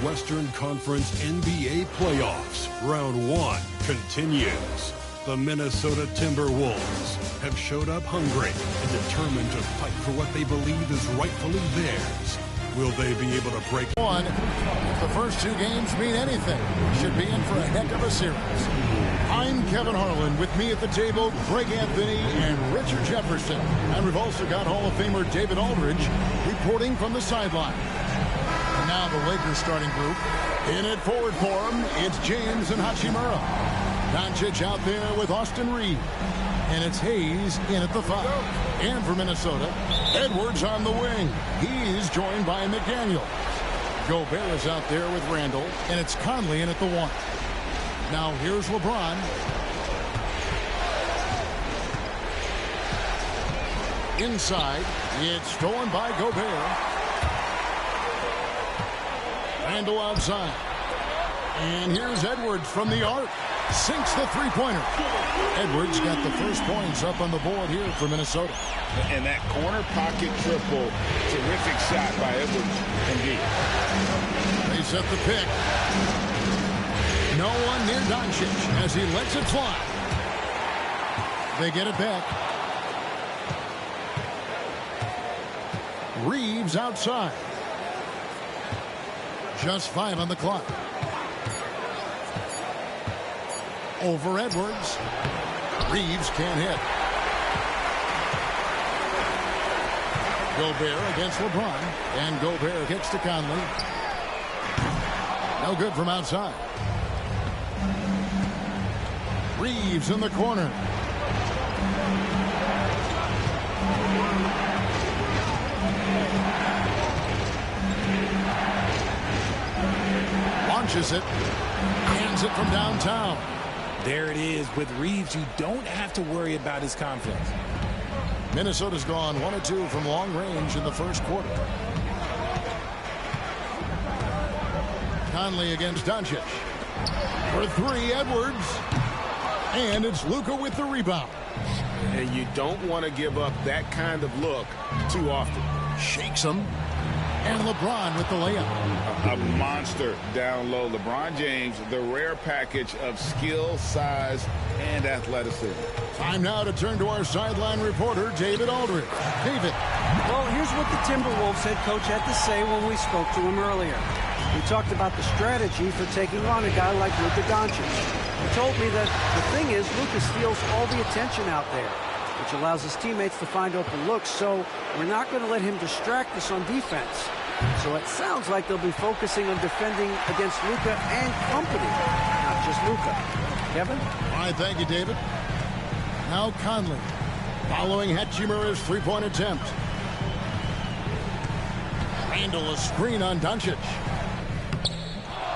Western Conference NBA playoffs. Round 1 continues. The Minnesota Timberwolves have showed up hungry and determined to fight for what they believe is rightfully theirs. Will they be able to break one? If the first 2 games mean anything, should be in for a heck of a series. I'm Kevin Harlan. With me at the table, Greg Anthony and Richard Jefferson. And we've also got Hall of Famer David Aldridge reporting from the sideline. And now the Lakers starting group. In at forward for him, it's James and Hachimura. Doncic out there with Austin Reed. And it's Hayes in at the 5. And for Minnesota, Edwards on the wing. He's joined by McDaniel. Gobert is out there with Randall. And it's Conley in at the 1. Now here's LeBron. Inside, it's stolen by Gobert. Randall outside. And here's Edwards from the arc. Sinks the three-pointer. Edwards got the first points up on the board here for Minnesota. And that corner pocket triple, terrific shot by Edwards indeed. They set the pick. No one near Doncic as he lets it fly. They get it back. Reeves outside. Just 5 on the clock. Over Edwards. Reeves can't hit. Gobert against LeBron. And Gobert kicks to Conley. No good from outside. Reeves in the corner. Launches it. Hands it from downtown. There it is. With Reeves, you don't have to worry about his confidence. Minnesota's gone 1 of 2 from long range in the first quarter. Conley against Doncic. For 3, Edwards. And it's Luka with the rebound. And you don't want to give up that kind of look too often. Shakes him. And LeBron with the layup. A monster down low. LeBron James, the rare package of skill, size, and athleticism. Time now to turn to our sideline reporter, David Aldridge. David. Well, here's what the Timberwolves head coach had to say when we spoke to him earlier. We talked about the strategy for taking on a guy like Luka Doncic. He told me that the thing is Luka steals all the attention out there, which allows his teammates to find open looks, so we're not going to let him distract us on defense. So it sounds like they'll be focusing on defending against Luka and company, not just Luka. Kevin? All right, thank you, David. Now Conley, following Hachimura's three-point attempt. Randall a screen on Doncic.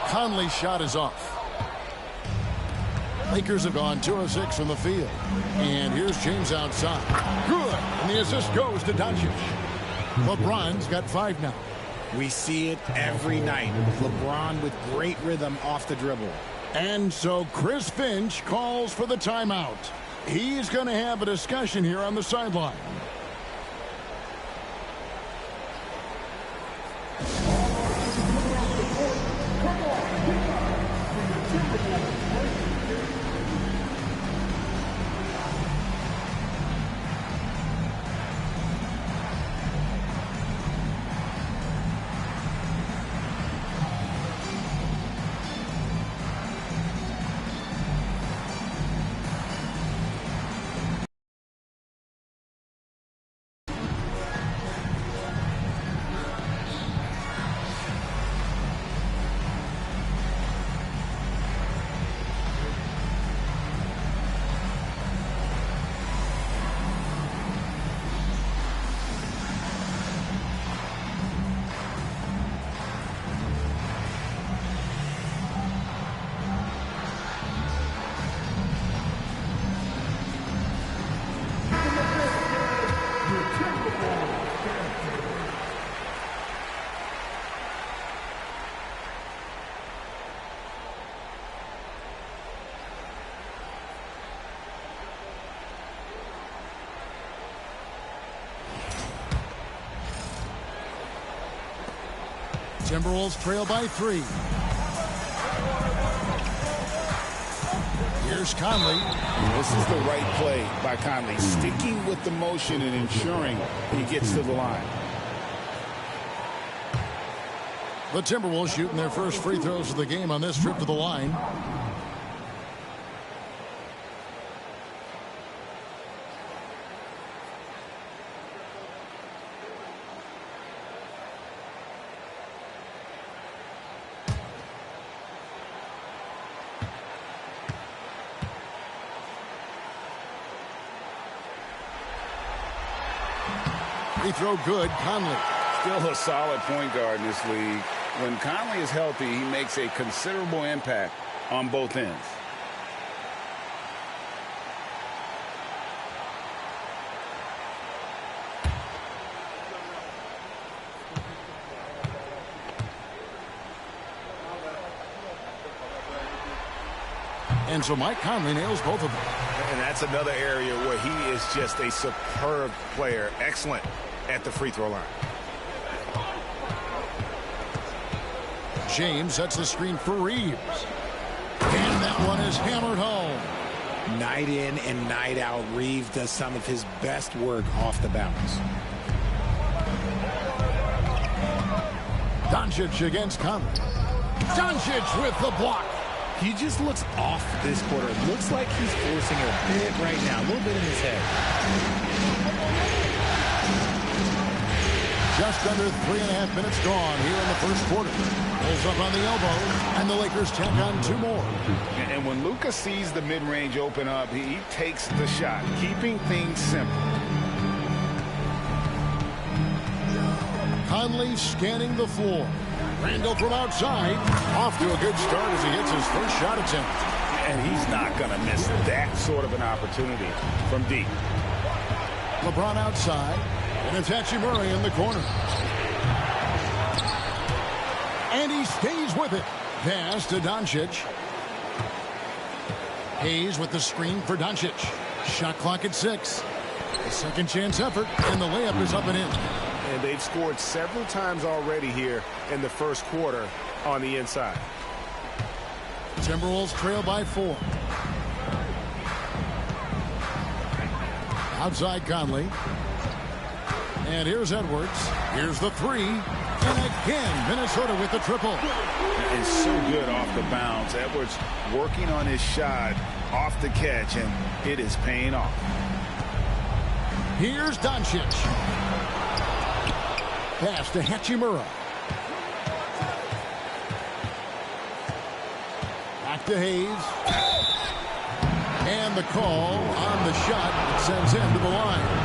Conley's shot is off. Lakers have gone 2 of 6 from the field. And here's James outside. Good. And the assist goes to Doncic. LeBron's got 5 now. We see it every night. LeBron with great rhythm off the dribble. And so Chris Finch calls for the timeout. He's going to have a discussion here on the sideline. Timberwolves trail by 3. Here's Conley. This is the right play by Conley, sticking with the motion and ensuring he gets to the line. The Timberwolves shooting their first free throws of the game on this trip to the line. Free throw good, Conley. Still a solid point guard in this league. When Conley is healthy, he makes a considerable impact on both ends. And so Mike Conley nails both of them. And that's another area where he is just a superb player. Excellent at the free throw line. James sets the screen for Reeves. And that one is hammered home. Night in and night out, Reeves does some of his best work off the bounce. Doncic against Conley. Doncic with the block. He just looks off this quarter. It looks like he's forcing a bit right now, a little bit in his head. Just under 3.5 minutes gone here in the first quarter. Pulls up on the elbow, and the Lakers tack on 2 more. And when Luka sees the mid-range open up, he takes the shot, keeping things simple. Conley scanning the floor. Randall from outside. Off to a good start as he hits his first shot attempt. And he's not going to miss that sort of an opportunity from deep. LeBron outside. And it's Hachimura in the corner. And he stays with it. Pass to Doncic. Hayes with the screen for Doncic. Shot clock at 6. A second chance effort, and the layup is up and in. And they've scored several times already here in the first quarter on the inside. Timberwolves trail by 4. Outside Conley. And here's Edwards. Here's the 3. And again, Minnesota with the triple. And so good off the bounce. Edwards working on his shot off the catch, and it is paying off. Here's Doncic. Pass to Hachimura. Back to Hayes. And the call on the shot sends him to the line.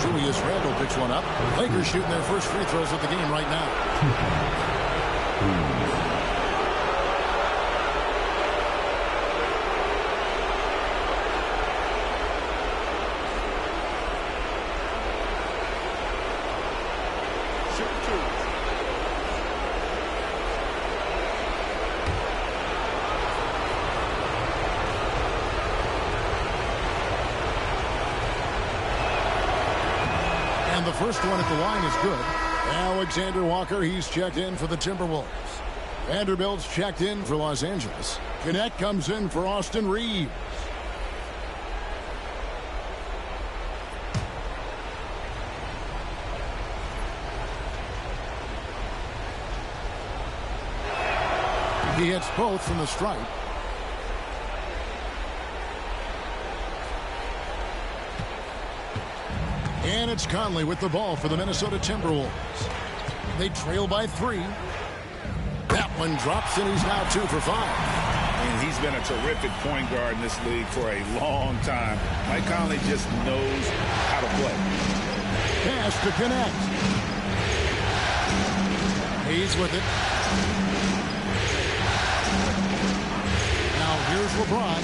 Julius Randle picks one up. Lakers shooting their first free throws of the game right now. The first one at the line is good. Alexander Walker, he's checked in for the Timberwolves. Vanderbilt's checked in for Los Angeles. Gannett comes in for Austin Reeves. He hits both from the stripe. And it's Conley with the ball for the Minnesota Timberwolves. They trail by 3. That one drops, and he's now 2 for 5. And he's been a terrific point guard in this league for a long time. Mike Conley just knows how to play. Pass to Gannett. Hayes with it. Now here's LeBron.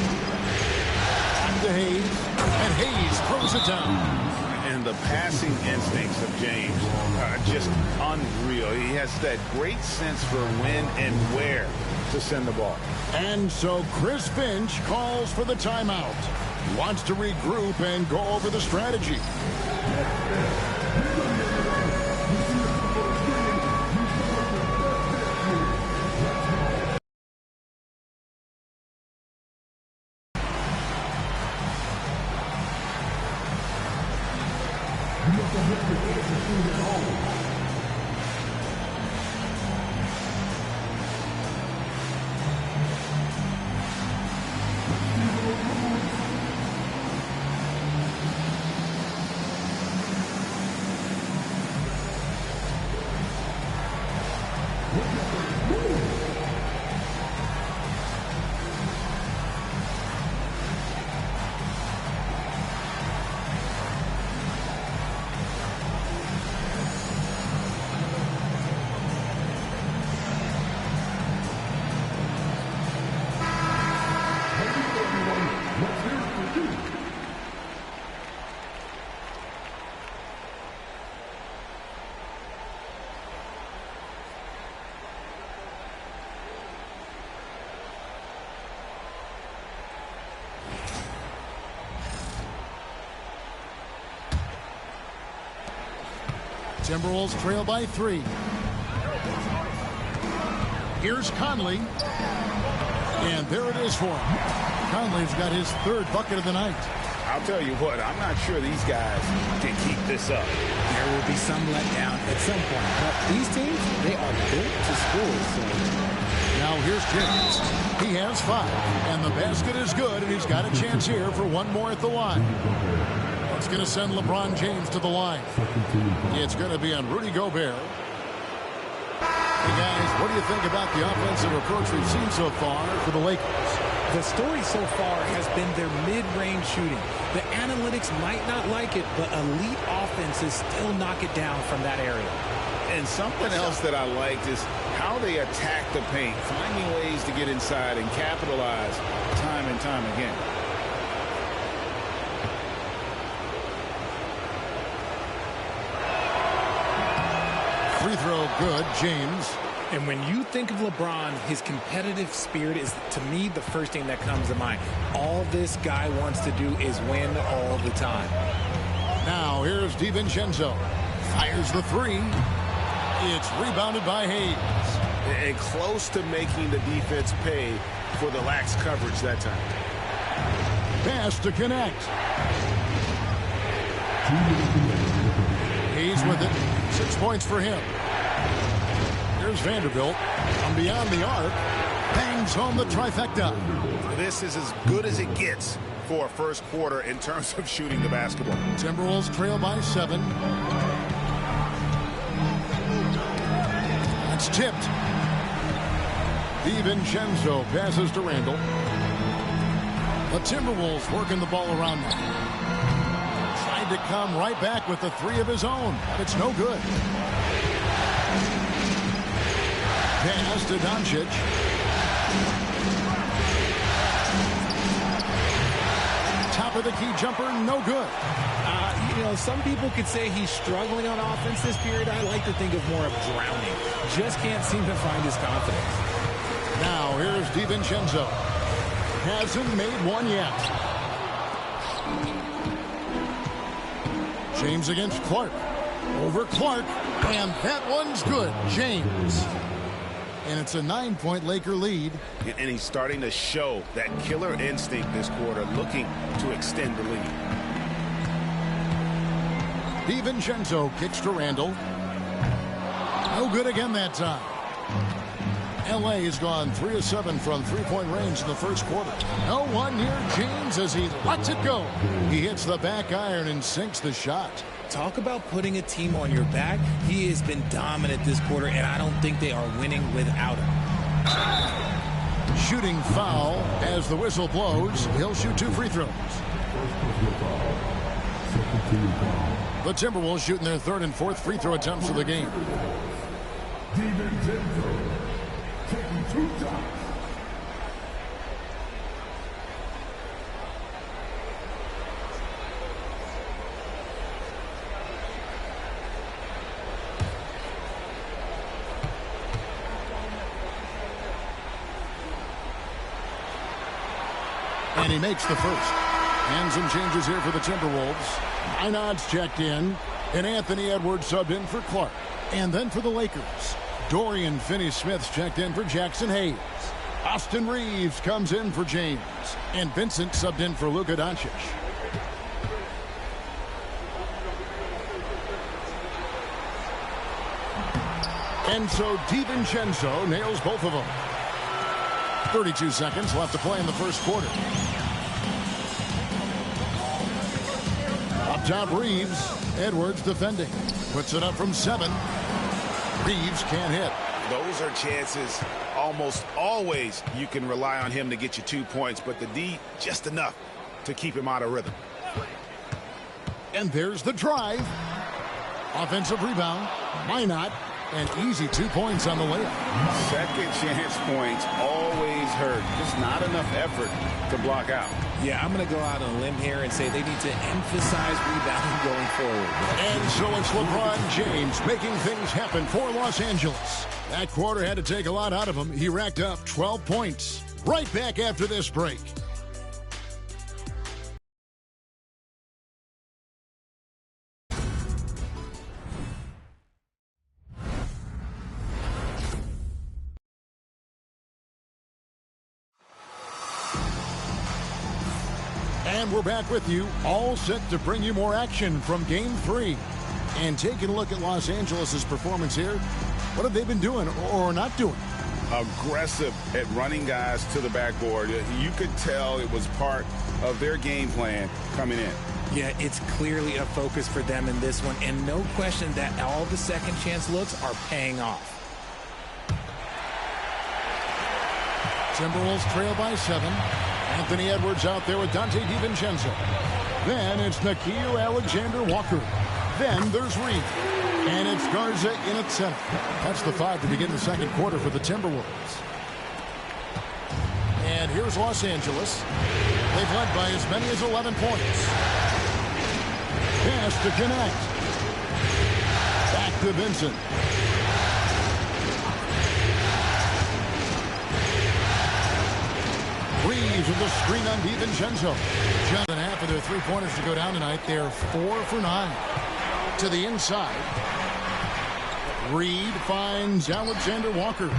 Back to Hayes. And Hayes throws it down. And the passing instincts of James are just unreal. He has that great sense for when and where to send the ball. And so Chris Finch calls for the timeout. Wants to regroup and go over the strategy. Timberwolves trail by 3. Here's Conley. And there it is for him. Conley's got his 3rd bucket of the night. I'll tell you what, I'm not sure these guys can keep this up. There will be some letdown at some point. But these teams, they are built to score. So. Now here's James. He has 5. And the basket is good, and he's got a chance here for one more at the line. It's going to send LeBron James to the line. It's going to be on Rudy Gobert. Hey guys, what do you think about the offensive approach we've seen so far for the Lakers? The story so far has been their mid-range shooting. The analytics might not like it, but elite offenses still knock it down from that area. And something else that I liked is how they attack the paint, finding ways to get inside and capitalize time and time again. Free throw good, James. And when you think of LeBron, his competitive spirit is, to me, the first thing that comes to mind. All this guy wants to do is win all the time. Now here's DiVincenzo. Fires the 3. It's rebounded by Hayes. And close to making the defense pay for the lax coverage that time. Pass to connect. Hayes with it. 6 points for him. Here's Vanderbilt from beyond the arc. Bangs home the trifecta. This is as good as it gets for a first quarter in terms of shooting the basketball. Timberwolves trail by 7. That's tipped. DiVincenzo passes to Randall. The Timberwolves working the ball around now. Tried to come right back with the 3 of his own. It's no good. Pass to Doncic. Top of the key jumper, no good. You know, some people could say he's struggling on offense this period. I like to think of more of drowning. Just can't seem to find his confidence. Now here's DiVincenzo. Hasn't made one yet. James against Clark. Over Clark. And that one's good. James. And it's a 9-point Laker lead. And he's starting to show that killer instinct this quarter, looking to extend the lead. DiVincenzo kicks to Randall. No good again that time. L.A. has gone 3 of 7 from 3-point range in the first quarter. No one near James as he lets it go. He hits the back iron and sinks the shot. Talk about putting a team on your back. He has been dominant this quarter, and I don't think they are winning without him. Shooting foul as the whistle blows. He'll shoot 2 free throws. The Timberwolves shooting their 3rd and 4th free throw attempts of the game. Taking 2 shots. And he makes the first. And some changes here for the Timberwolves. Einod's checked in. And Anthony Edwards subbed in for Clark. And then for the Lakers, Dorian Finney-Smith's checked in for Jackson Hayes. Austin Reeves comes in for James. And Vincent subbed in for Luka Doncic. And so DiVincenzo nails both of them. 32 seconds left to play in the first quarter. Up top, Reeves. Edwards defending. Puts it up from 7. Reeves can't hit. Those are chances almost always you can rely on him to get you 2 points, but the D just enough to keep him out of rhythm. And there's the drive. Offensive rebound. Minot. And easy 2 points on the layup. Second chance points always hurt. Just not enough effort to block out. Yeah, I'm going to go out on a limb here and say they need to emphasize rebounding going forward. And so it's LeBron James making things happen for Los Angeles. That quarter had to take a lot out of him. He racked up 12 points. Right back after this break. And we're back with you, all set to bring you more action from Game 3. And taking a look at Los Angeles' performance here, what have they been doing or not doing? Aggressive at running guys to the backboard. You could tell it was part of their game plan coming in. Yeah, it's clearly a focus for them in this one, and no question that all the second chance looks are paying off. Timberwolves trail by 7. Anthony Edwards out there with Dante DiVincenzo. Then it's Nickeil Alexander-Walker. Then there's Reed. And it's Garza in at center. That's the 5 to begin the second quarter for the Timberwolves. And here's Los Angeles. They've led by as many as 11 points. Pass to connect. Back to Vincent. Reeves with the screen on DiVincenzo. Just in half of their three-pointers to go down tonight. They're 4 for 9. To the inside. Reed finds Alexander Walker.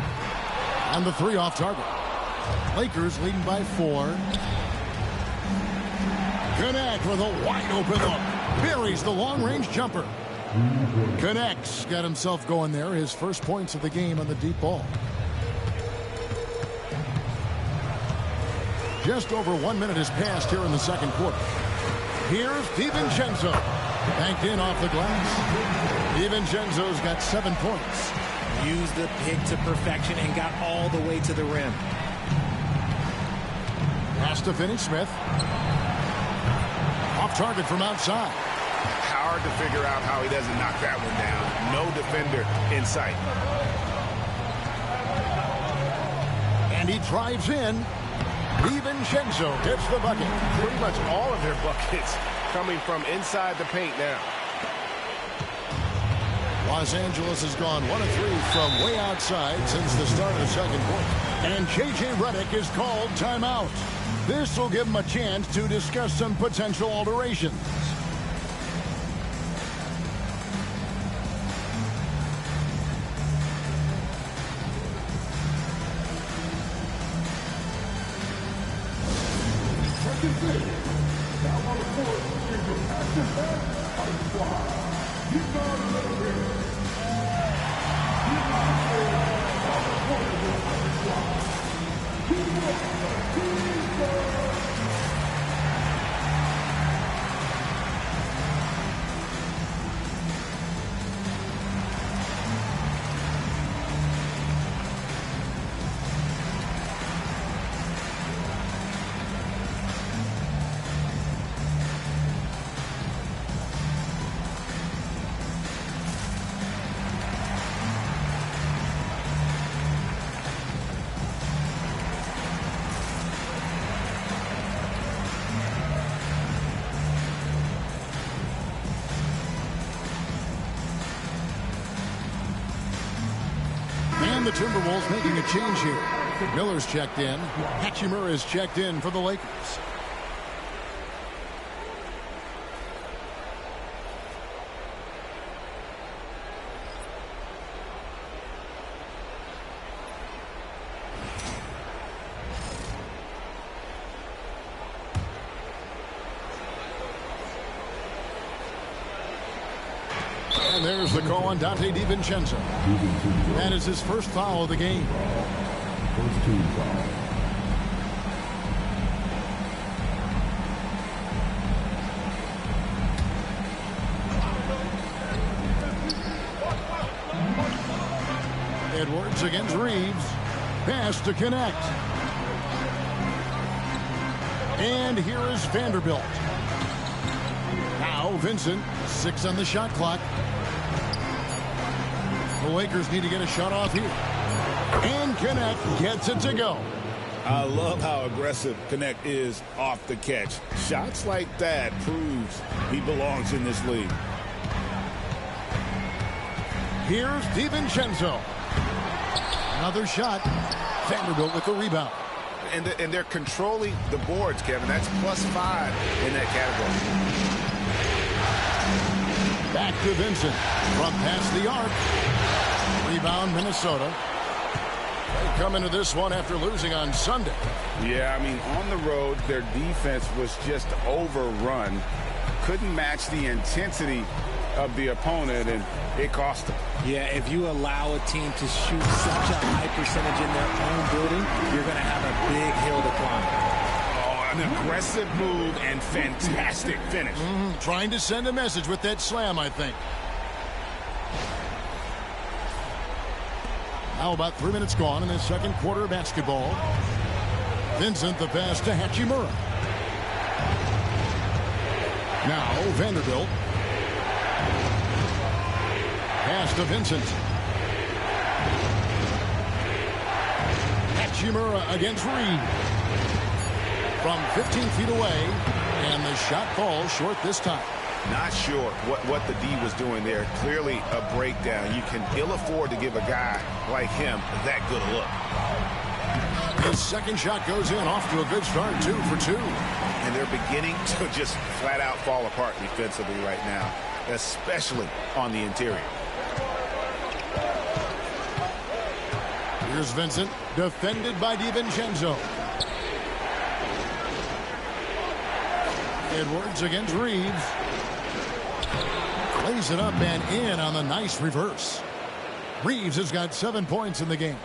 And the 3 off target. Lakers leading by 4. Connect with a wide open look. Buries the long-range jumper. Connects. Got himself going there. His first points of the game on the deep ball. Just over 1 minute has passed here in the second quarter. Here's DiVincenzo. Banked in off the glass. DiVincenzo's got 7 points. Used the pick to perfection and got all the way to the rim. Pass to Finney-Smith. Off target from outside. Hard to figure out how he doesn't knock that one down. No defender in sight. And he drives in. DiVincenzo hits the bucket. Pretty much all of their buckets coming from inside the paint now. Los Angeles has gone 1 of 3 from way outside since the start of the second quarter. And J.J. Redick is called timeout. This will give him a chance to discuss some potential alterations. The Timberwolves making a change here. Miller's checked in. Hachimura is checked in for the Lakers. And there's the call on Dante DiVincenzo. That is his first foul of the game. First team foul. Edwards against Reeves. Pass to connect. And here is Vanderbilt. Now Vincent, 6 on the shot clock. The Lakers need to get a shot off here. And Connect gets it to go. I love how aggressive Connect is off the catch. Shots like that proves he belongs in this league. Here's DiVincenzo. Another shot. Vanderbilt with the rebound. And they're controlling the boards, Kevin. That's +5 in that category. Back to Vincent. From past the arc. Rebound, Minnesota. They come into this one after losing on Sunday. Yeah, I mean, on the road, their defense was just overrun. Couldn't match the intensity of the opponent, and it cost them. Yeah, if you allow a team to shoot such a high percentage in their own building, you're going to have a big hill to climb. Oh, an aggressive move and fantastic finish. Trying to send a message with that slam, I think. Now about 3 minutes gone in the second quarter of basketball. Vincent the pass to Hachimura. Now Vanderbilt. Pass to Vincent. Hachimura against Reed. From 15 feet away. And the shot falls short this time. Not sure what the D was doing there. Clearly a breakdown. You can ill afford to give a guy like him that good a look. His second shot goes in, off to a good start, 2 for 2. And they're beginning to just flat out fall apart defensively right now, especially on the interior. Here's Vincent, defended by DiVincenzo. Edwards against Reeves. Lays it up and in on the nice reverse. Reeves has got 7 points in the game.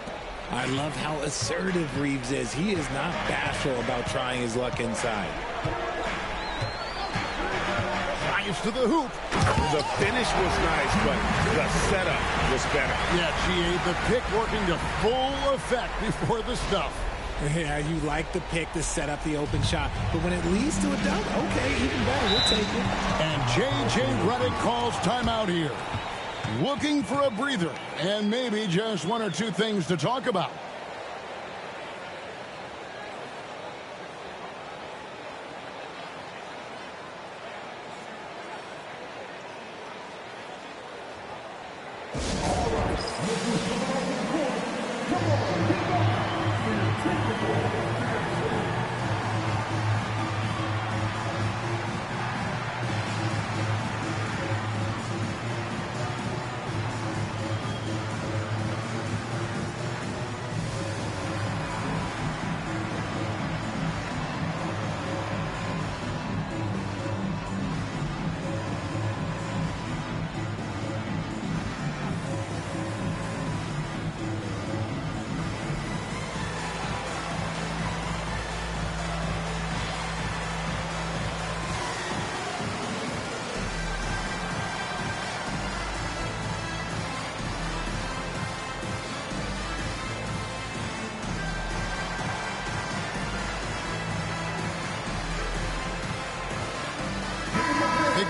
I love how assertive Reeves is. He is not bashful about trying his luck inside. Drives to the hoop. The finish was nice, but the setup was better. Yeah, GA, the pick working to full effect before the stuff. Yeah, you like the pick to set up the open shot, but when it leads to a dunk, okay, even better, we'll take it. And J.J. Redick calls timeout here. Looking for a breather, and maybe just 1 or 2 things to talk about.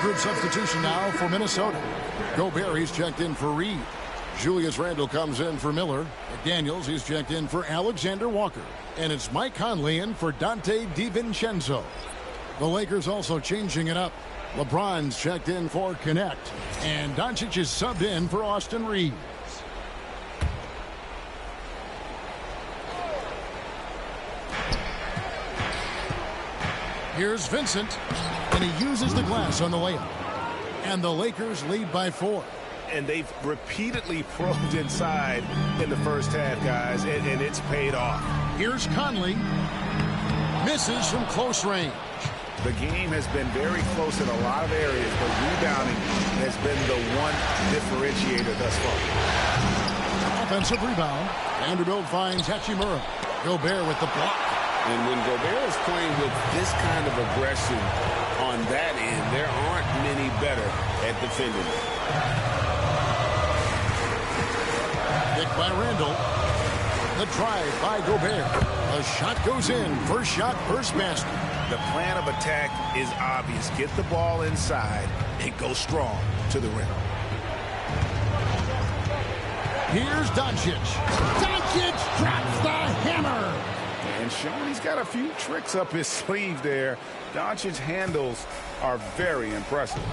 Group substitution now for Minnesota. Gobert, he's checked in for Reed. Julius Randle comes in for Miller. McDaniels, he's checked in for Alexander Walker. And it's Mike Conley in for Dante DiVincenzo. The Lakers also changing it up. LeBron's checked in for Connect. And Doncic is subbed in for Austin Reeves. Here's Vincent. And he uses the glass on the layup. And the Lakers lead by 4. And they've repeatedly probed inside in the first half, guys, and it's paid off. Here's Conley. Misses from close range. The game has been very close in a lot of areas, but rebounding has been the one differentiator thus far. Offensive rebound. Vanderbilt finds Hachimura. Gobert with the block. And when Gobert is playing with this kind of aggression on that end, there aren't many better at defending it. Picked by Randle. The drive by Gobert. A shot goes in. First shot, first basket. The plan of attack is obvious. Get the ball inside and go strong to the rim. Here's Doncic. Doncic drops the hammer. And showing he's got a few tricks up his sleeve there. Doncic's handles are very impressive.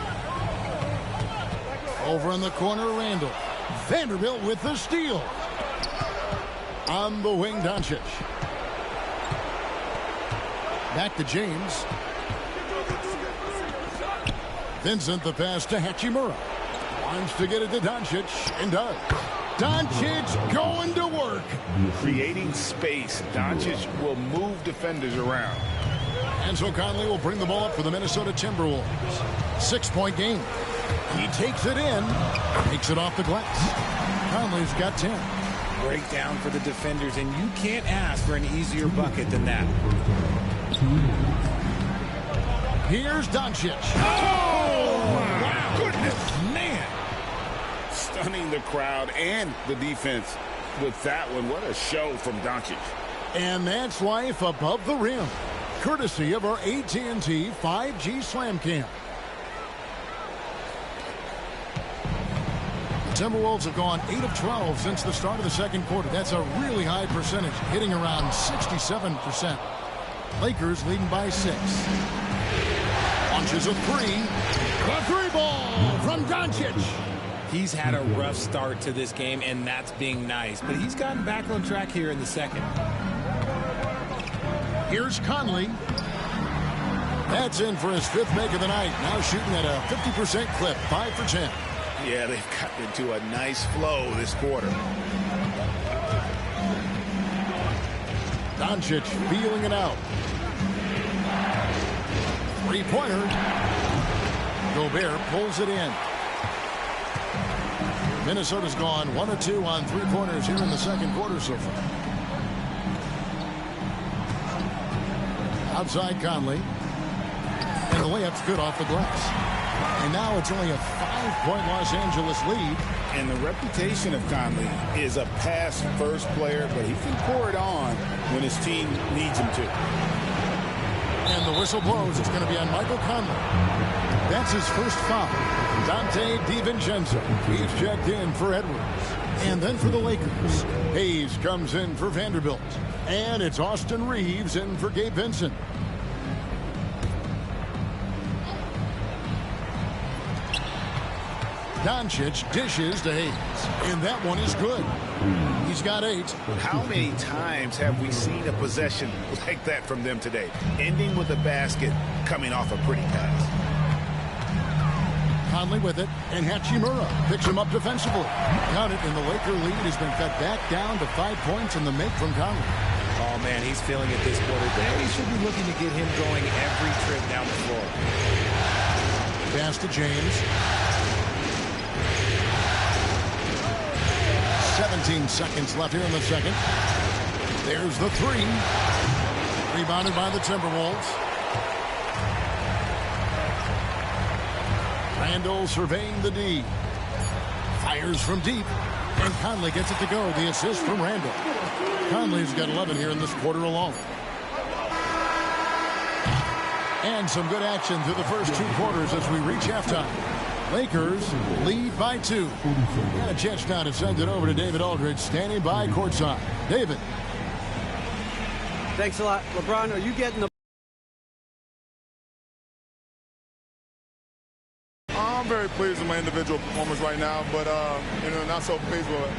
Over in the corner, Randle. Vanderbilt with the steal. On the wing, Doncic. Back to James. Vincent the pass to Hachimura. Wants to get it to Doncic and does. Doncic going to work. Creating space. Doncic will move defenders around. And so Conley will bring the ball up for the Minnesota Timberwolves. 6-point game. He takes it in. Takes it off the glass. Conley's got 10. Breakdown for the defenders, and you can't ask for an easier bucket than that. Here's Doncic. Oh, wow. Goodness, man. Stunning the crowd and the defense with that one. What a show from Doncic. And that's life above the rim, courtesy of our AT&T 5G Slam Cam. The Timberwolves have gone 8 of 12 since the start of the second quarter. That's a really high percentage, hitting around 67%. Lakers leading by 6. Launches a 3. The 3 ball from Doncic. He's had a rough start to this game, and that's being nice. But he's gotten back on track here in the second. Here's Conley. That's in for his 5th make of the night. Now shooting at a 50% clip, 5 for 10. Yeah, they've gotten into a nice flow this quarter. Doncic feeling it out. 3-pointer. Gobert pulls it in. Minnesota's gone 1 of 2 on 3-pointers here in the second quarter so far. Outside Conley. And the layup's good off the glass. And now it's only a 5-point Los Angeles lead. And the reputation of Conley is a pass-first player, but he can pour it on when his team needs him to. And the whistle blows. It's going to be on Michael Conley. That's his first foul. Dante DiVincenzo. He's checked in for Edwards. And then for the Lakers, Hayes comes in for Vanderbilt. And it's Austin Reeves in for Gabe Vincent. Doncic dishes to Hayes. And that one is good. He's got 8. How many times have we seen a possession like that from them today? Ending with a basket, coming off a pretty pass. Conley with it, and Hachimura picks him up defensively. Count it, and the Laker lead has been cut back down to 5 points in the make from Conley. Oh, man, he's feeling it this quarter. They should be looking to get him going every trip down the floor. Pass to James. 17 seconds left here in the second. There's the 3. Rebounded by the Timberwolves. Randall surveying the D. Fires from deep. And Conley gets it to go. The assist from Randall. Conley's got 11 here in this quarter alone. And some good action through the first 2 quarters as we reach halftime. Lakers lead by 2. Got a chance now to send it over to David Aldridge, standing by courtside. David. Thanks a lot. LeBron, are you getting the... I'm very pleased with my individual performance right now, but not so pleased with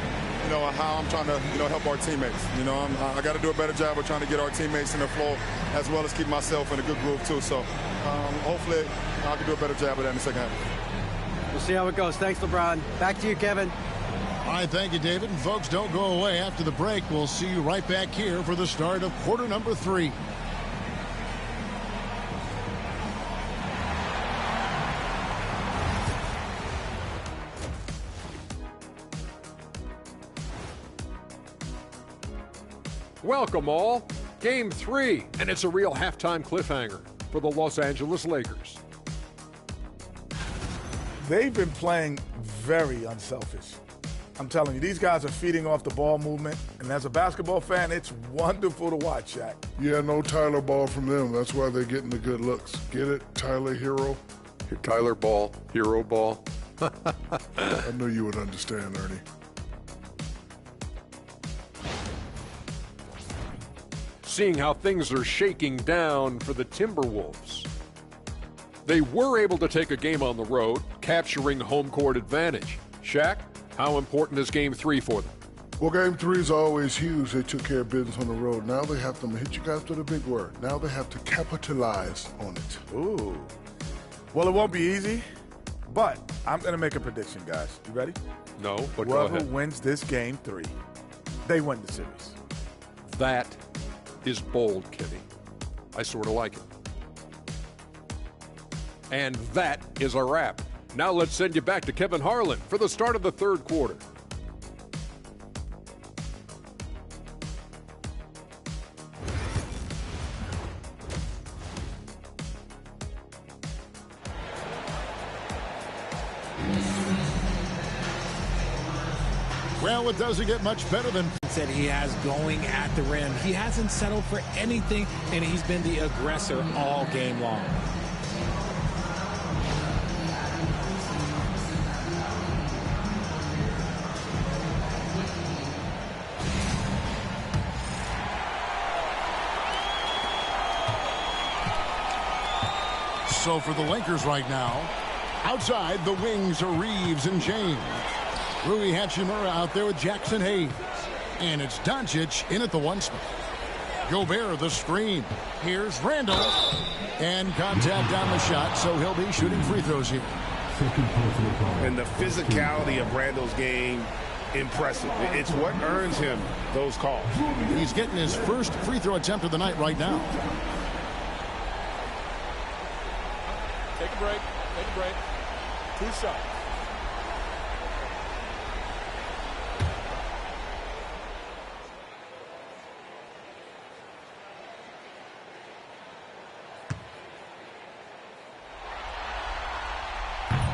how I'm trying to help our teammates. I got to do a better job of trying to get our teammates in the flow as well as keep myself in a good groove too. So hopefully I can do a better job of that in the second half. We'll see how it goes. Thanks, LeBron. Back to you, Kevin. All right, thank you, David. And folks, don't go away. After the break, we'll see you right back here for the start of quarter number 3. Welcome all. Game 3, and it's a real halftime cliffhanger for the Los Angeles Lakers. They've been playing very unselfish. I'm telling you, these guys are feeding off the ball movement, and as a basketball fan, it's wonderful to watch, Shaq. Yeah, no Tyler ball from them. That's why they're getting the good looks. Get it, Tyler Hero? Tyler ball, hero ball. I knew you would understand, Ernie. Seeing how things are shaking down for the Timberwolves. They were able to take a game on the road, capturing home court advantage. Shaq, how important is Game 3 for them? Well, Game 3 is always huge. They took care of business on the road. Now they have to hit you guys with a big word. Now they have to capitalize on it. Ooh. Well, it won't be easy, But I'm going to make a prediction, guys. You ready? No, but go Whoever ahead. wins this game 3, they win the series. That is bold, Kenny. I sort of like it. And that is a wrap. Now let's send you back to Kevin Harlan for the start of the third quarter. Well, it doesn't get much better than said he has going at the rim. He hasn't settled for anything, and he's been the aggressor all game long. So for the Lakers right now, outside the wings are Reeves and James. Rui Hachimura out there with Jackson Hayes. And it's Doncic in at the 1 spot. Gobert the screen. Here's Randall. And contact on the shot, so he'll be shooting free throws here. And the physicality of Randall's game, impressive. It's what earns him those calls. He's getting his first free throw attempt of the night right now. Take a break. Take a break. 2 shots.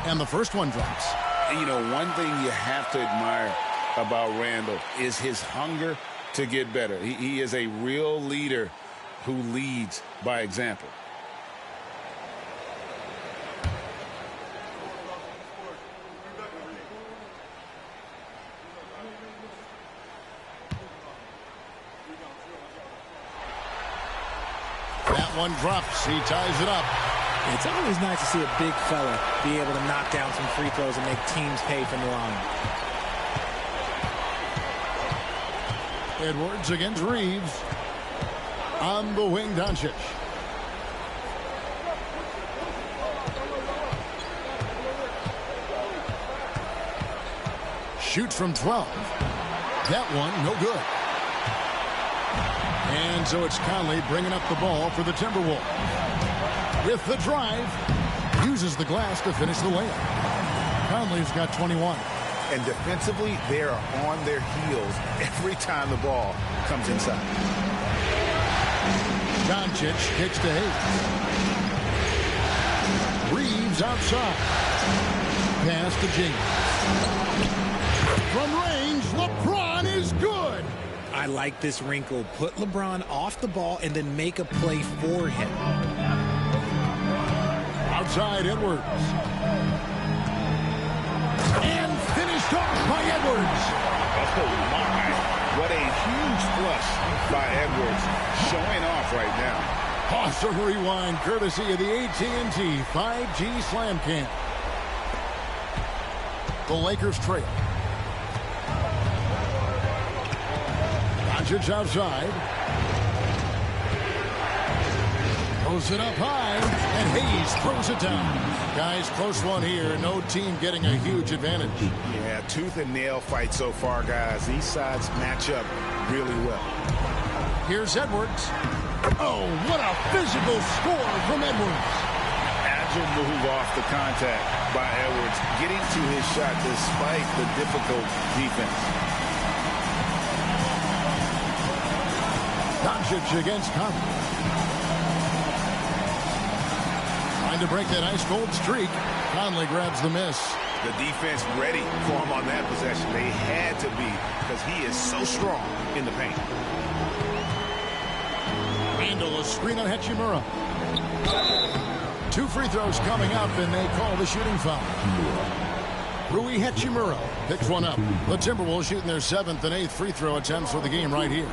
And the first one drops. You know, one thing you have to admire about Randall is his hunger to get better. He is a real leader who leads by example. That one drops. He ties it up. It's always nice to see a big fella be able to knock down some free throws and make teams pay from the line. Edwards against Reeves. On the wing, Doncic. Shoots from 12. That one, no good. And so it's Conley bringing up the ball for the Timberwolves. With the drive, uses the glass to finish the layup. Conley's got 21. And defensively, they are on their heels every time the ball comes inside. Doncic kicks to Hayes. Reeves outside. Pass to James. From range, LeBron is good. I like this wrinkle. Put LeBron off the ball and then make a play for him. Outside Edwards. And finished off by Edwards. Oh, my. What a huge flush by Edwards. Showing off right now. Awesome rewind courtesy of the AT&T 5G Slam Cam. The Lakers trail. Doncic outside. Throws it up high, and Hayes throws it down. Guys, close one here. No team getting a huge advantage. Yeah, tooth and nail fight so far, guys. These sides match up really well. Here's Edwards. Oh, what a physical score from Edwards. Agile move off the contact by Edwards, getting to his shot despite the difficult defense. Doncic against Conley. Trying to break that ice-cold streak. Conley grabs the miss. The defense ready for him on that possession. They had to be because he is so strong in the paint. Randall, a screen on Hachimura. 2 free throws coming up, and they call the shooting foul. Rui Hachimura picks one up. The Timberwolves shooting their 7th and 8th free throw attempts for the game right here.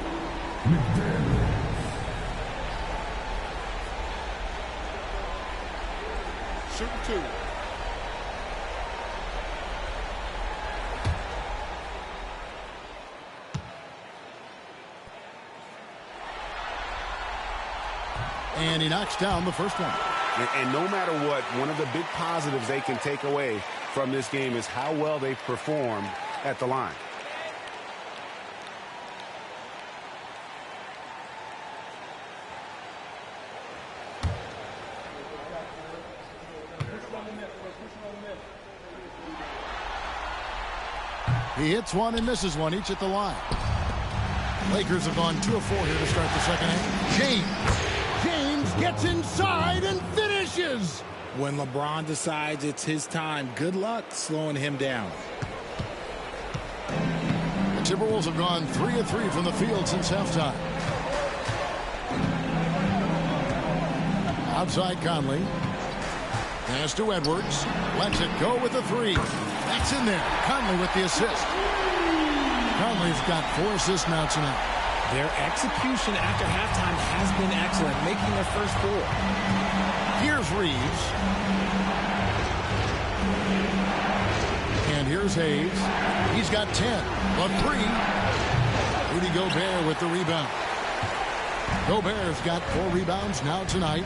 Shooting 2. And he knocks down the first one. And no matter what, one of the big positives they can take away from this game is how well they performed at the line. He hits one and misses one, each at the line. Lakers have gone 2 of 4 here to start the second half. James gets inside and finishes. When LeBron decides it's his time, good luck slowing him down. The Timberwolves have gone 3 of 3 from the field since halftime. Outside Conley. Pass to Edwards. Lets it go with a 3. That's in there. Conley with the assist. Conley's got 4 assists now tonight. Their execution after halftime has been excellent, making their first 4. Here's Reeves. And here's Hayes. He's got 10. A 3. Rudy Gobert with the rebound. Gobert's got 4 rebounds now tonight.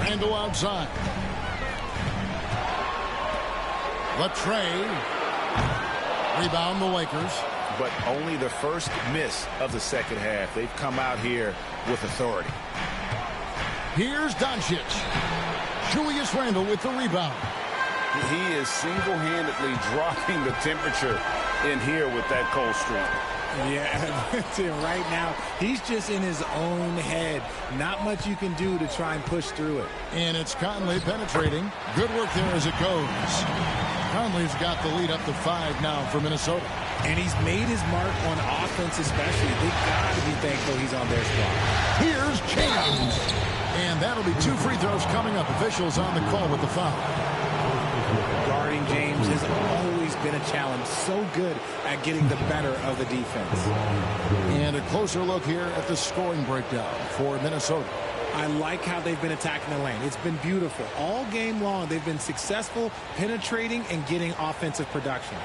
Randle outside. Latrey. Rebound the Lakers. But only the first miss of the second half. They've come out here with authority. Here's Doncic. Julius Randle with the rebound. He is single-handedly dropping the temperature in here with that cold streak. Yeah, right now, he's just in his own head. Not much you can do to try and push through it. And it's Conley penetrating. Good work there as it goes. Conley's got the lead up to 5 now for Minnesota. And he's made his mark on offense especially. They've got to be thankful he's on their squad. Here's James. And that'll be 2 free throws coming up. Officials on the call with the foul. Guarding James has always been a challenge. So good at getting the better of the defense. And a closer look here at the scoring breakdown for Minnesota. I like how they've been attacking the lane. It's been beautiful. All game long, they've been successful penetrating and getting offensive production.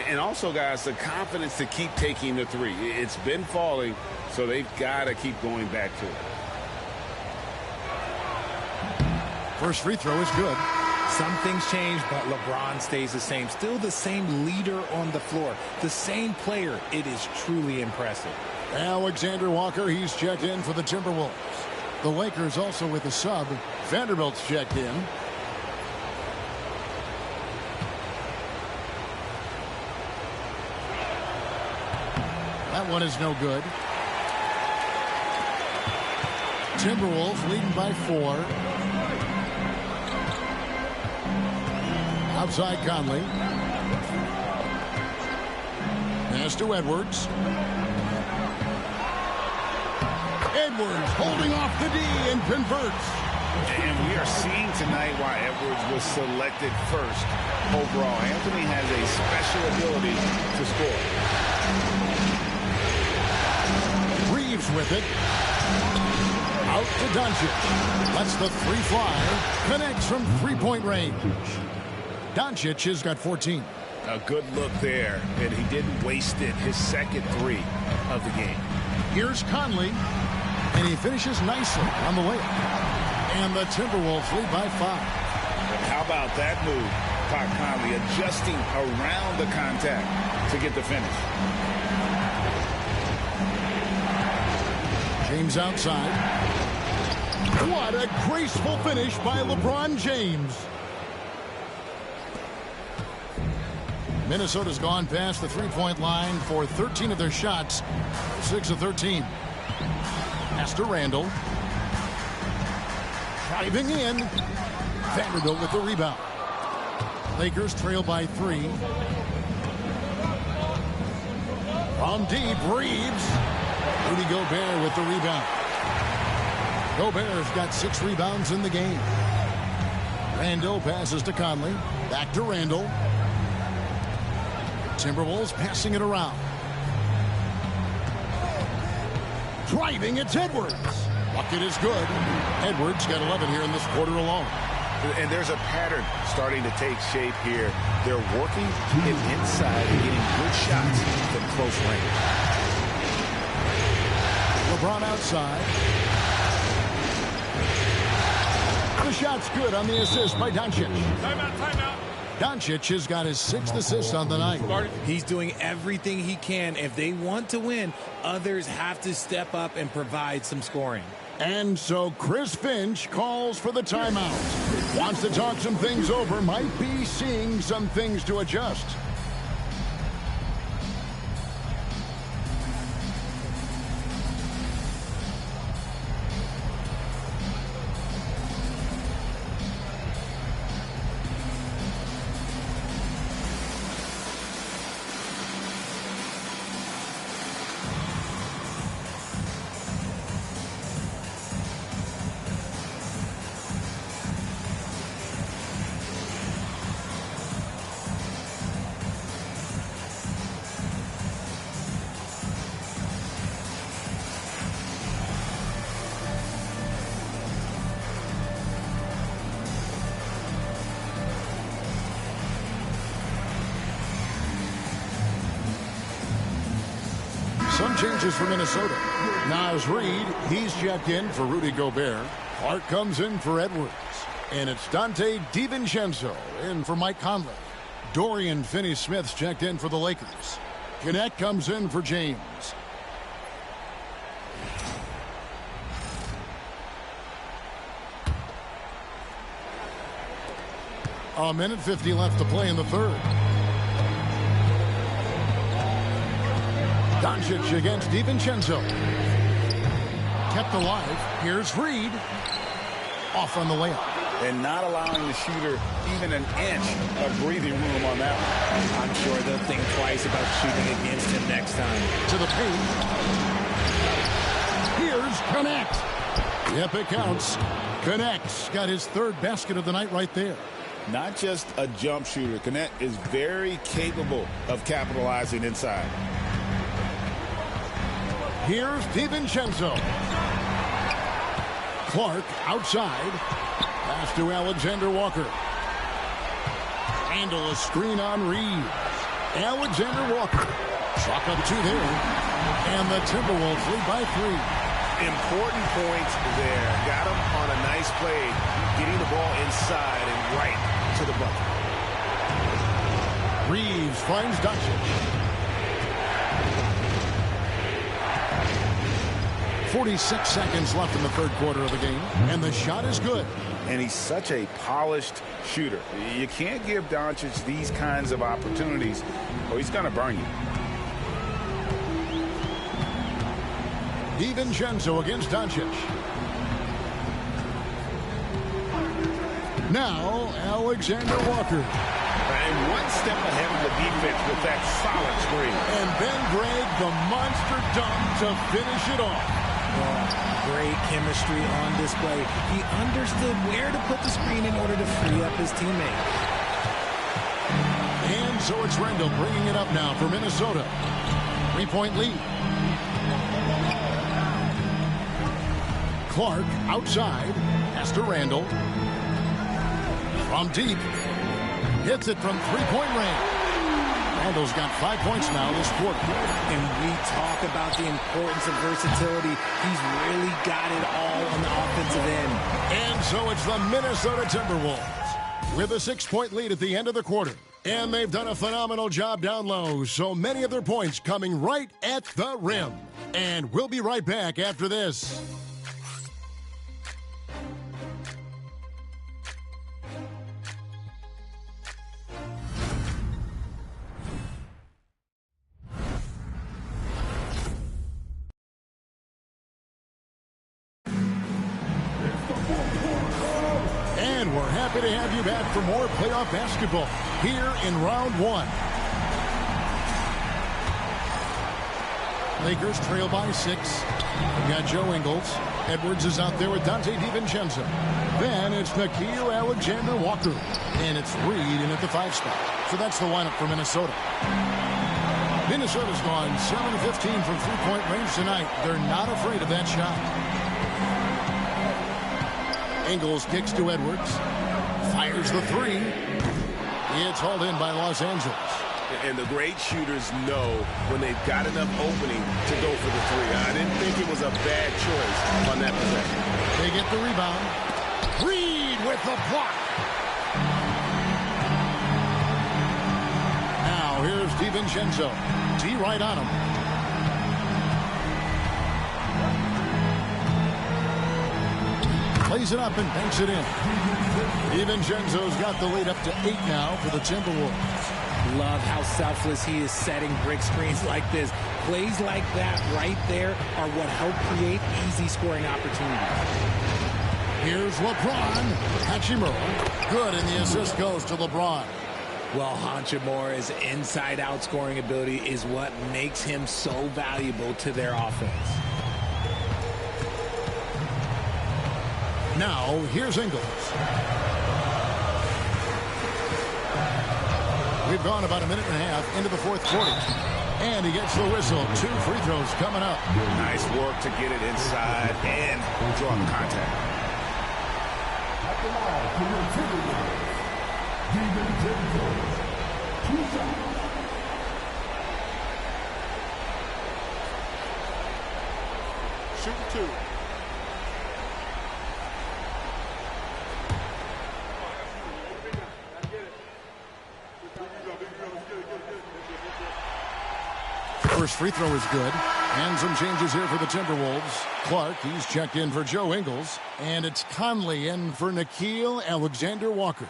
And also, guys, the confidence to keep taking the 3. It's been falling, so they've got to keep going back to it. First free throw is good. Some things change, but LeBron stays the same. Still the same leader on the floor. The same player. It is truly impressive. Alexander Walker, he's checked in for the Timberwolves. The Lakers also with a sub. Vanderbilt's checked in. That one is no good. Timberwolves leading by 4. Outside Conley. Pass to Edwards. Edwards holding off the D and converts. And we are seeing tonight why Edwards was selected first overall. Anthony has a special ability to score. Reeves with it. Out to Doncic. Lets the 3 fly. Connects from 3-point range. Doncic has got 14. A good look there, and he didn't waste it. His second 3 of the game. Here's Conley, and he finishes nicely on the layup. And the Timberwolves lead by 5. How about that move? Pat Conley adjusting around the contact to get the finish. James outside. What a graceful finish by LeBron James. Minnesota's gone past the 3-point line for 13 of their shots. 6 of 13. Pass to Randle. Driving in. Vanderbilt with the rebound. Lakers trail by 3. From deep, Reeves. Rudy Gobert with the rebound. Gobert's got 6 rebounds in the game. Randle passes to Conley. Back to Randle. Timberwolves passing it around. Driving, it's Edwards. Bucket is good. Edwards got 11 here in this quarter alone. And there's a pattern starting to take shape here. They're working it inside and getting good shots from close range. LeBron outside. The shot's good on the assist by Doncic. Timeout. Doncic has got his 6th assist on the night. He's doing everything he can. If they want to win, others have to step up and provide some scoring. And so Chris Finch calls for the timeout. Wants to talk some things over. Might be seeing some things to adjust. Some changes for Minnesota. Naz Reid, he's checked in for Rudy Gobert. Clark comes in for Edwards. And it's Dante DiVincenzo in for Mike Conley. Dorian Finney-Smith's checked in for the Lakers. Gannett comes in for James. A minute 50 left to play in the third. Doncic against DiVincenzo. Kept alive. Here's Reid. Off on the layup. And not allowing the shooter even an inch of breathing room on that one. I'm sure they'll think twice about shooting against him next time. To the paint. Here's Connect. Yep, it counts. Connect's got his 3rd basket of the night right there. Not just a jump shooter. Connect is very capable of capitalizing inside. Here's DiVincenzo. Clark outside. Pass to Alexander Walker. Handle a screen on Reed. Alexander Walker. Chalk up 2 there. And the Timberwolves lead by 3. Important points there. Got him on a nice play. Getting the ball inside and right to the bucket. Reeves finds Doncic. 46 seconds left in the 3rd quarter of the game. And the shot is good. And he's such a polished shooter. You can't give Doncic these kinds of opportunities or he's going to burn you. DiVincenzo against Doncic. Now, Alexander Walker. And one step ahead of the defense with that solid screen. And then Greg, the monster dunk to finish it off. Great chemistry on display. He understood where to put the screen in order to free up his teammate. And so it's Randall bringing it up now for Minnesota. 3-point lead. Clark outside. Pass to Randall. From deep. Hits it from 3-point range. Randall's got 5 points now this quarter. And we talk about the importance of versatility. He's really got it all on the offensive end. And so it's the Minnesota Timberwolves with a 6-point lead at the end of the quarter. And they've done a phenomenal job down low, so many of their points coming right at the rim. And we'll be right back after this. And we're happy to have you back for more playoff basketball here in round 1. Lakers trail by 6. We've got Joe Ingles. Edwards is out there with Dante DiVincenzo. Then it's Nickeil Alexander-Walker. And it's Reed in at the 5 spot. So that's the lineup for Minnesota. Minnesota's gone 7-15 from 3-point range tonight. They're not afraid of that shot. Ingles kicks to Edwards. Fires the three. It's hauled in by Los Angeles. And the great shooters know when they've got enough opening to go for the three. I didn't think it was a bad choice on that possession. They get the rebound. Reed with the block. Now here's DiVincenzo. D right on him. Plays it up and banks it in. DiVincenzo's got the lead up to 8 now for the Timberwolves. Love how selfless he is setting brick screens like this. Plays like that right there are what help create easy scoring opportunities. Here's LeBron. Hachimura. Good, and the assist goes to LeBron. Well, Hachimura's inside-out scoring ability is what makes him so valuable to their offense. Now, here's Ingles. We've gone about a minute and a half into the fourth quarter. And he gets the whistle. 2 free throws coming up. Nice work to get it inside and draw the contact. Shoot 2. First free throw is good. And some changes here for the Timberwolves. Clark, he's checked in for Joe Ingles. And it's Conley in for Nickeil Alexander-Walker.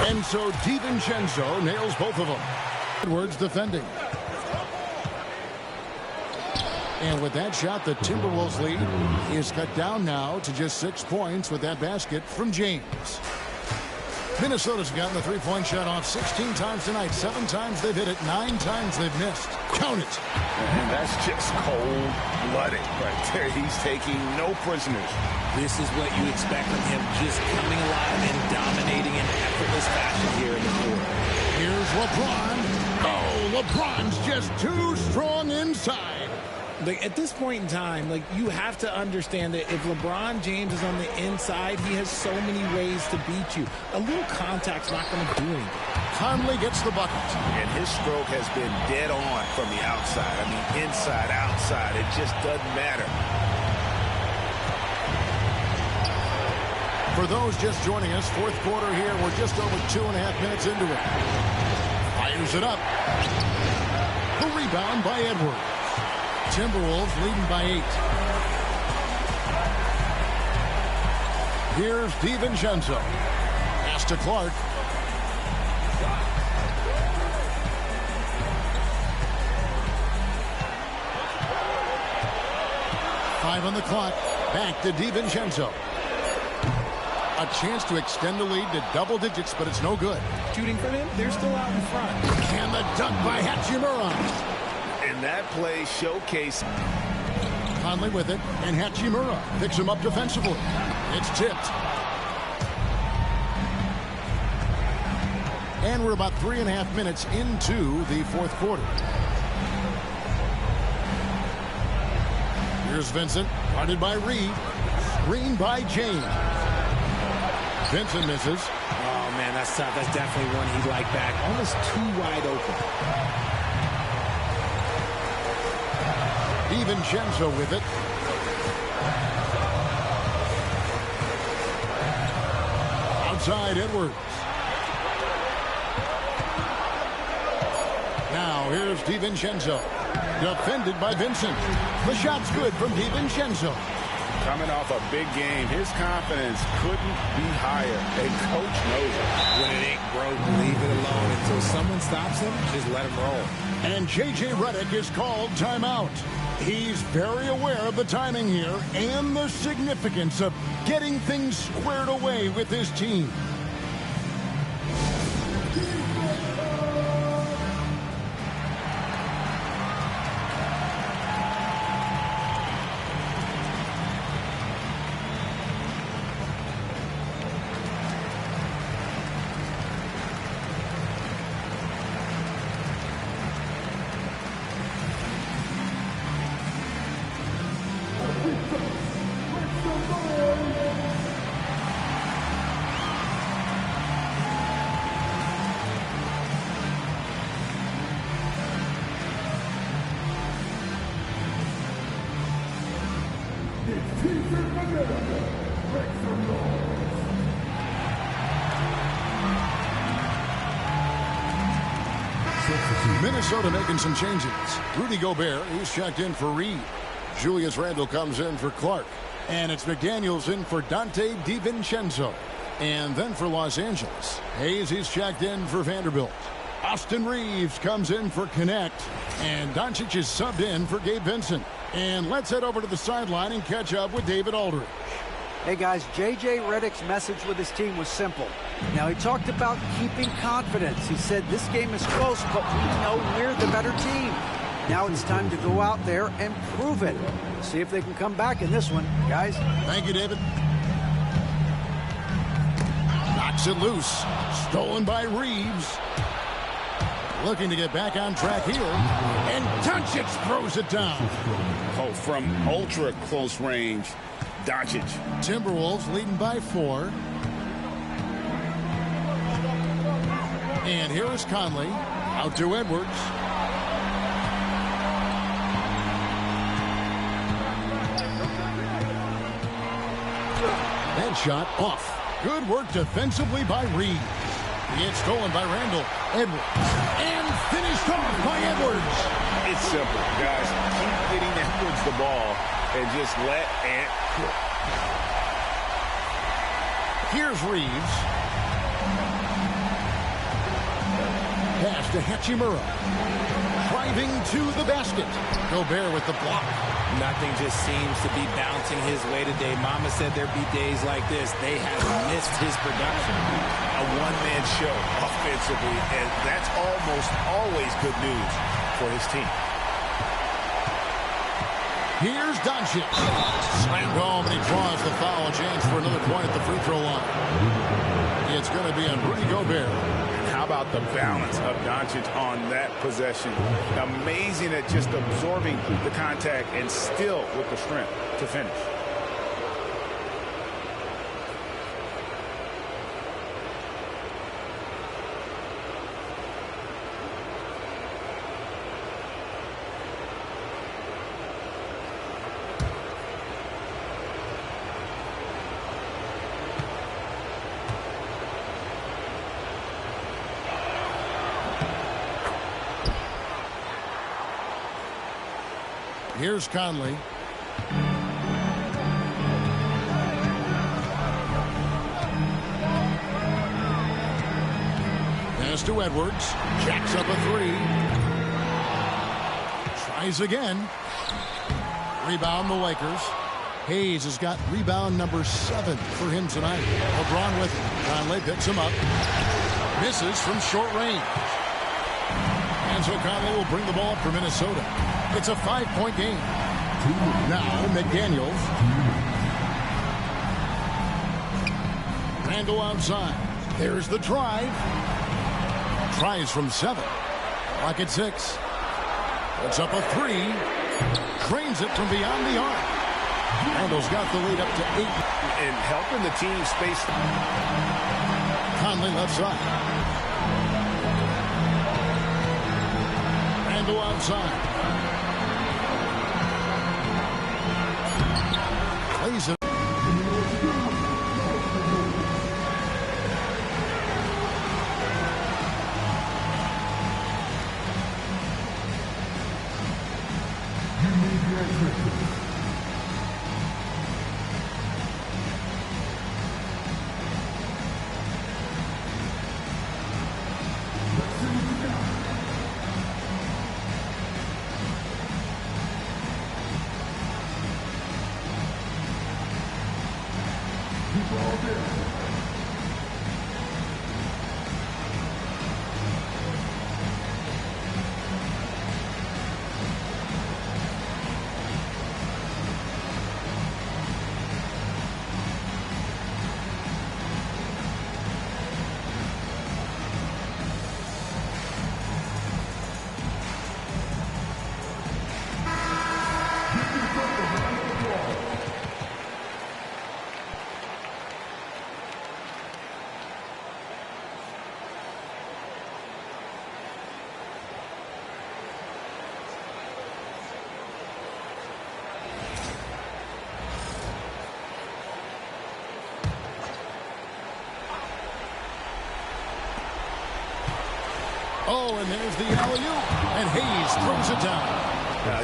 And so DiVincenzo nails both of them. Edwards defending. And with that shot, the Timberwolves lead is cut down now to just 6 points with that basket from James. Minnesota's gotten the three-point shot off 16 times tonight. 7 times they've hit it, 9 times they've missed. Count it. And that's just cold-blooded right there. He's taking no prisoners. This is what you expect from him, just coming alive and dominating in effortless fashion here in the court. Here's LeBron. Oh, LeBron's just too strong inside. Like, at this point in time, like, you have to understand that if LeBron James is on the inside, he has so many ways to beat you. A little contact's not going to do anything. Conley gets the bucket. And his stroke has been dead on from the outside. I mean, inside, outside, it just doesn't matter. For those just joining us, fourth quarter here, we're just over 2.5 minutes into it. Fires it up. The rebound by Edwards. Timberwolves leading by 8. Here's DiVincenzo. Pass to Clark. Five on the clock. Back to DiVincenzo. A chance to extend the lead to double digits, but it's no good. Shooting from him, they're still out in front. And the dunk by Hachimura. And that play showcased. Conley with it, and Hachimura picks him up defensively. It's tipped. And we're about 3.5 minutes into the fourth quarter. Here's Vincent, guarded by Reed. Screen by James. Vincent misses. Oh, man, that's tough. That's definitely one he'd like back. Almost too wide open. DiVincenzo with it. Outside Edwards. Now here's DiVincenzo. Defended by Vincent. The shot's good from DiVincenzo. Coming off a big game, his confidence couldn't be higher. A coach knows it. When it ain't broke, leave it alone until someone stops him. Just let him roll. And J.J. Redick is called timeout. He's very aware of the timing here and the significance of getting things squared away with his team. Minnesota making some changes. Rudy Gobert, who's checked in for Reed. Julius Randle comes in for Clark. And it's McDaniels in for Dante DiVincenzo. And then for Los Angeles, Hayes is checked in for Vanderbilt. Austin Reeves comes in for Connect. And Doncic is subbed in for Gabe Vincent. And let's head over to the sideline and catch up with David Aldridge. Hey guys, J.J. Redick's message with his team was simple. Now he talked about keeping confidence. He said this game is close, but we know we're the better team. Now it's time to go out there and prove it. See if they can come back in this one, guys. Thank you, David. Knocks it loose. Stolen by Reeves. Looking to get back on track here. And Doncic throws it down. Oh, from ultra close range, Doncic. Timberwolves leading by 4. And here is Conley. Out to Edwards. That shot off. Good work defensively by Reed. It's stolen by Randle. Edwards. And finished off by Edwards. It's simple, guys. Keep getting Edwards the ball and just let Ant cook. Here's Reeves. Pass to Hachimura. Driving to the basket. Gobert with the block. Nothing just seems to be bouncing his way today. Mama said there'd be days like this. They have missed his production. A one-man show offensively, and that's almost always good news for his team. Here's Doncic. Slammed home, and he draws the foul. Chance for another point at the free throw line. It's going to be on Rudy Gobert. How about the balance of Doncic on that possession? Amazing at just absorbing the contact and still with the strength to finish. Here's Conley. Pass to Edwards. Jacks up a 3. Tries again. Rebound the Lakers. Hayes has got rebound number 7 for him tonight. LeBron with him. Conley picks him up. Misses from short range. And so Conley will bring the ball up for Minnesota. It's a 5-point game. Now McDaniels. Randle outside. There's the drive. Tries from 7. Clock at 6. Puts up a 3. Drains it from beyond the arc. Randle's got the lead up to 8. And helping the team space. Conley left side. Randle outside. Plays it. Oh, and there's the alley-oop. And Hayes throws it down.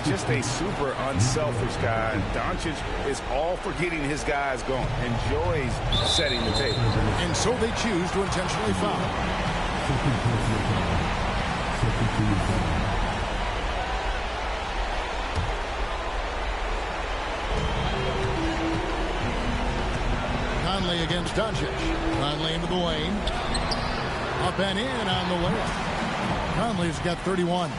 Just a super unselfish guy. Doncic is all for getting his guys going. Enjoys setting the table. And so they choose to intentionally foul. Conley against Doncic. Conley into the lane. Up and in on the layup. Conley's got 31.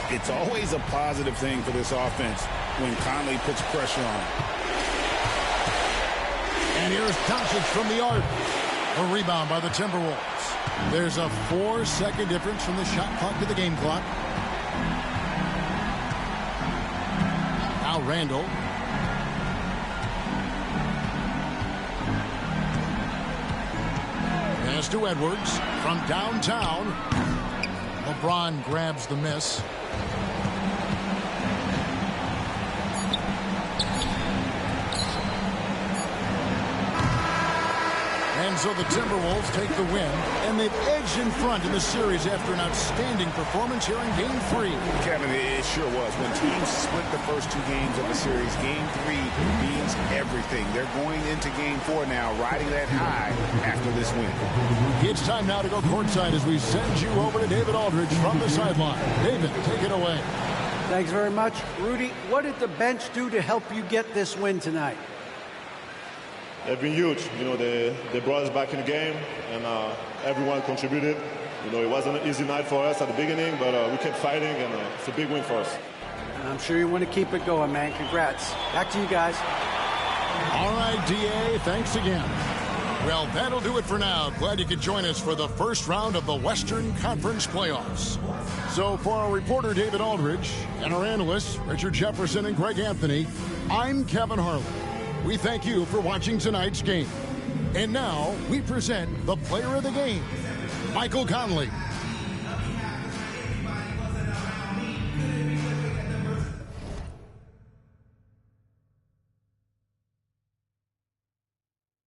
It's always a positive thing for this offense when Conley puts pressure on him. And here's Doncic from the arc. A rebound by the Timberwolves. There's a 4-second difference from the shot clock to the game clock. Now Randall. Pass to Edwards from downtown. LeBron grabs the miss. And so the Timberwolves take the win, and they've edged in front in the series after an outstanding performance here in Game 3. Kevin, it sure was. When teams split the first 2 games of the series, Game 3 means everything. They're going into Game 4 now, riding that high after this win. It's time now to go courtside as we send you over to David Aldridge from the sideline. David, take it away. Thanks very much. Rudy, what did the bench do to help you get this win tonight? They've been huge. You know, they brought us back in the game, and everyone contributed. You know, it wasn't an easy night for us at the beginning, but we kept fighting, and it's a big win for us. I'm sure you want to keep it going, man. Congrats. Back to you guys. All right, D.A., thanks again. Well, that'll do it for now. Glad you could join us for the first round of the Western Conference playoffs. So for our reporter, David Aldridge, and our analysts, Richard Jefferson and Greg Anthony, I'm Kevin Harlan. We thank you for watching tonight's game. And now we present the player of the game, Michael Conley.